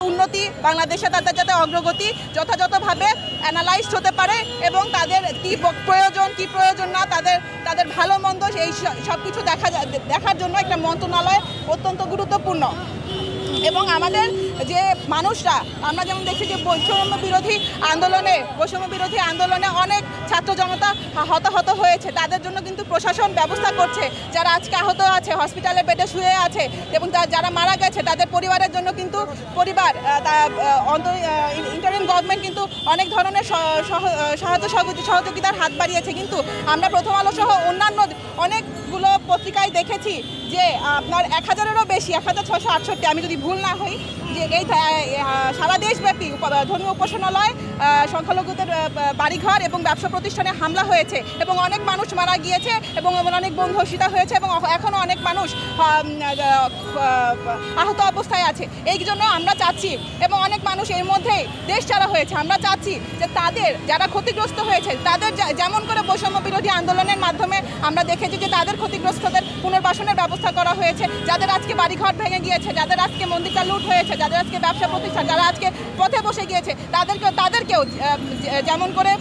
উন্নতি বাংলাদেশে তাদের যাতে অগ্রগতি যথাযথভাবে অ্যানালাইজড হতে পারে এবং তাদের কি প্রয়োজন না তাদের ভালো মন্দ এই সব কিছু দেখার জন্য একটা মন্ত্রণালয় অত্যন্ত গুরুত্বপূর্ণ। এবং আমাদের যে মানুষরা আমরা যেমন দেখছি যে বৈষম্য বিরোধী আন্দোলনে অনেক ছাত্র জনতা হতাহত হয়েছে, তাদের জন্য কিন্তু প্রশাসন ব্যবস্থা করছে। যারা আজকে আহত আছে, হসপিটালে বেডে শুয়ে আছে এবং যারা মারা গেছে তাদের পরিবারের জন্য কিন্তু ইন্টারিম গভর্নমেন্ট কিন্তু অনেক ধরনের সহযোগিতার হাত বাড়িয়েছে। কিন্তু আমরা প্রথম আলো সহ অন্যান্য অনেকগুলো পত্রিকায় দেখেছি যে আপনার 1000-এরও বেশি 1668 আমি যদি ভুল না হই যে এই সারা দেশব্যাপী ধর্মীয় উপাসনালয়, সংখ্যালঘুদের বাড়িঘর এবং ব্যবসা প্রতিষ্ঠানে হামলা হয়েছে এবং অনেক মানুষ মারা গিয়েছে এবং অনেক বন্ধুসিতা হয়েছে এবং এখনও অনেক মানুষ আহত অবস্থায় আছে। এই জন্য আমরা চাচ্ছি এবং অনেক মানুষ এর মধ্যেই দেশ ছাড়া হয়েছে। আমরা চাচ্ছি যে তাদের যারা ক্ষতিগ্রস্ত হয়েছে তাদের যেমন করে বৈষম্য বিরোধী আন্দোলনের মাধ্যমে আমরা দেখেছি যে তাদের ক্ষতিগ্রস্তদের পুনর্বাসনের ব্যবস্থা করা হয়েছে, যাদের আজকে বাড়িঘর ভেঙে গিয়েছে, যাদের আজকে মন্দিরটা লুট হয়েছে, যাদের আজকে ব্যবসা প্রতিষ্ঠান, যারা আজকে পথে বসে গিয়েছে তাদেরকেও যেমন করে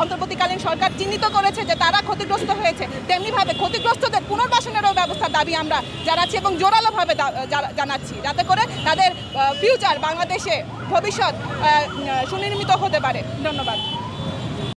অন্তর্বর্তীকালীন সরকার চিহ্নিত করেছে যে তারা ক্ষতিগ্রস্ত হয়েছে, তেমনিভাবে ক্ষতিগ্রস্তদের পুনর্বাসনেরও ব্যবস্থা দাবি আমরা জানাচ্ছি এবং জোরালোভাবে জানাচ্ছি, যাতে করে তাদের ফিউচার বাংলাদেশে ভবিষ্যৎ সুনির্মিত হতে পারে। ধন্যবাদ।